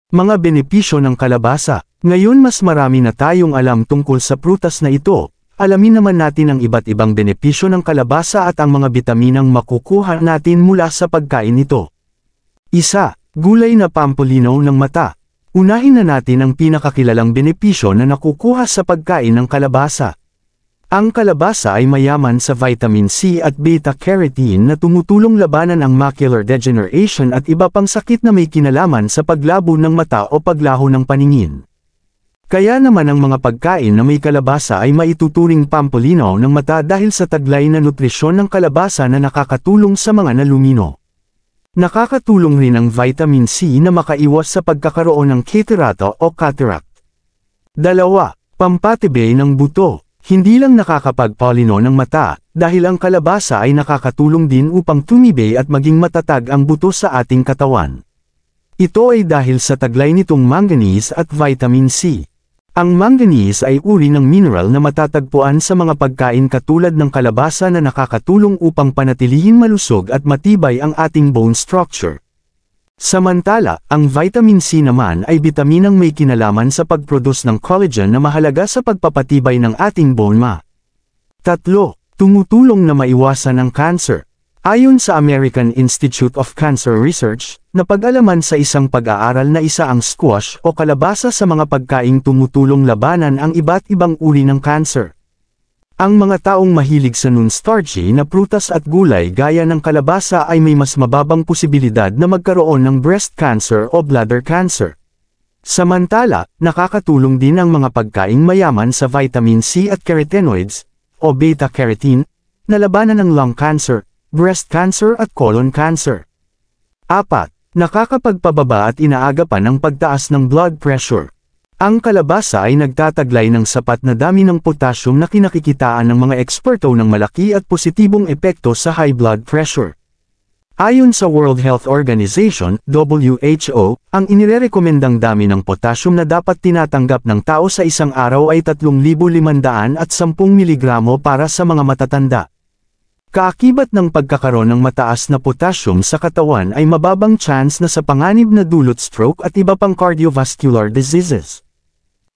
Mga benepisyo ng kalabasa. Ngayon mas marami na tayong alam tungkol sa prutas na ito. Alamin naman natin ang iba't ibang benepisyo ng kalabasa at ang mga bitaminang makukuha natin mula sa pagkain nito. 1. Gulay na pampalinaw ng mata. Unahin na natin ang pinakakilalang benepisyo na nakukuha sa pagkain ng kalabasa. Ang kalabasa ay mayaman sa vitamin C at beta-carotene na tumutulong labanan ang macular degeneration at iba pang sakit na may kinalaman sa paglabo ng mata o paglaho ng paningin. Kaya naman ang mga pagkain na may kalabasa ay maituturing pampalinaw ng mata dahil sa taglay na nutrisyon ng kalabasa na nakakatulong sa mga nalumino. Nakakatulong rin ang vitamin C na makaiwas sa pagkakaroon ng catarata o cataract. 2. Pampatibay ng buto. Hindi lang nakakapagpalino ng mata, dahil ang kalabasa ay nakakatulong din upang tumibay at maging matatag ang buto sa ating katawan. Ito ay dahil sa taglay nitong manganese at vitamin C. Ang manganese ay uri ng mineral na matatagpuan sa mga pagkain katulad ng kalabasa na nakakatulong upang panatilihin malusog at matibay ang ating bone structure. Samantala, ang vitamin C naman ay bitaminang may kinalaman sa pag-produce ng collagen na mahalaga sa pagpapatibay ng ating bone ma. 3. Tumutulong na maiwasan ang cancer. Ayon sa American Institute of Cancer Research, napag-alaman sa isang pag-aaral na isa ang squash o kalabasa sa mga pagkaing tumutulong labanan ang iba't ibang uri ng cancer. Ang mga taong mahilig sa non-starchy na prutas at gulay gaya ng kalabasa ay may mas mababang posibilidad na magkaroon ng breast cancer o bladder cancer. Samantala, nakakatulong din ang mga pagkaing mayaman sa vitamin C at carotenoids, o beta-carotene, na labanan ng lung cancer, breast cancer at colon cancer. 4. Nakakapagpababa at inaagapan ang pagtaas ng blood pressure. Ang kalabasa ay nagtataglay ng sapat na dami ng potassium na kinakikitaan ng mga eksperto ng malaki at positibong epekto sa high blood pressure. Ayon sa World Health Organization, WHO, ang inirekomendang dami ng potassium na dapat tinatanggap ng tao sa isang araw ay 3,510 mg para sa mga matatanda. Kaakibat ng pagkakaroon ng mataas na potassium sa katawan ay mababang chance na sa panganib na dulot stroke at iba pang cardiovascular diseases.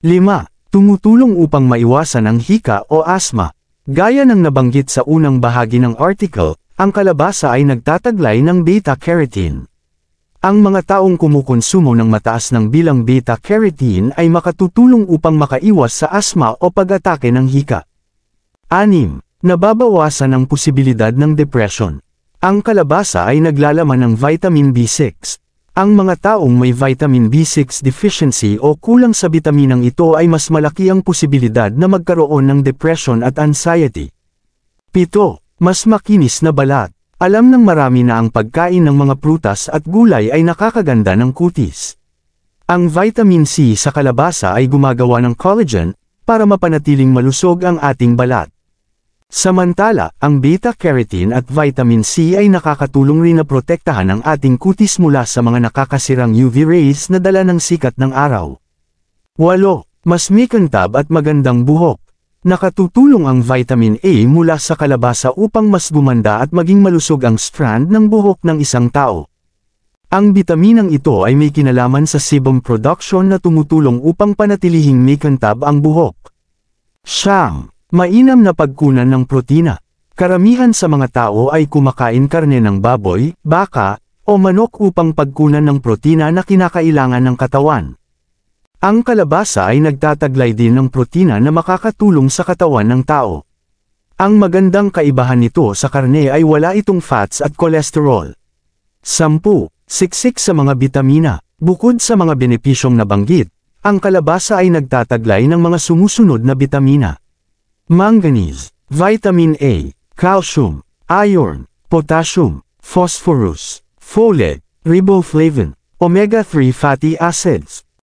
5. Tumutulong upang maiwasan ang hika o asthma. Gaya ng nabanggit sa unang bahagi ng article, ang kalabasa ay nagtataglay ng beta-carotene. Ang mga taong kumukonsumo ng mataas ng bilang beta-carotene ay makatutulong upang makaiwas sa asthma o pag-atake ng hika. 6. Nababawasan ang posibilidad ng depression. Ang kalabasa ay naglalaman ng vitamin B6. Ang mga taong may vitamin B6 deficiency o kulang sa bitaminang ito ay mas malaki ang posibilidad na magkaroon ng depression at anxiety. 7. Mas makinis na balat. Alam ng marami na ang pagkain ng mga prutas at gulay ay nakakaganda ng kutis. Ang vitamin C sa kalabasa ay gumagawa ng collagen para mapanatiling malusog ang ating balat. Samantala, ang beta-carotene at vitamin C ay nakakatulong rin na protektahan ang ating kutis mula sa mga nakakasirang UV rays na dala ng sikat ng araw. 8. Mas mikintab at magandang buhok. Nakatutulong ang vitamin A mula sa kalabasa upang mas gumanda at maging malusog ang strand ng buhok ng isang tao. Ang bitaminang ito ay may kinalaman sa sebum production na tumutulong upang panatilihing mikintab ang buhok. 9. Mainam na pagkunan ng protina. Karamihan sa mga tao ay kumakain karne ng baboy, baka, o manok upang pagkunan ng protina na kinakailangan ng katawan. Ang kalabasa ay nagtataglay din ng protina na makakatulong sa katawan ng tao. Ang magandang kaibahan nito sa karne ay wala itong fats at kolesterol. 10. Siksik sa mga bitamina. Bukod sa mga benepisyong nabanggit, ang kalabasa ay nagtataglay ng mga sumusunod na bitamina. Manganese, vitamin A, calcium, iron, potassium, phosphorus, folate, riboflavin, omega-3 fatty acids.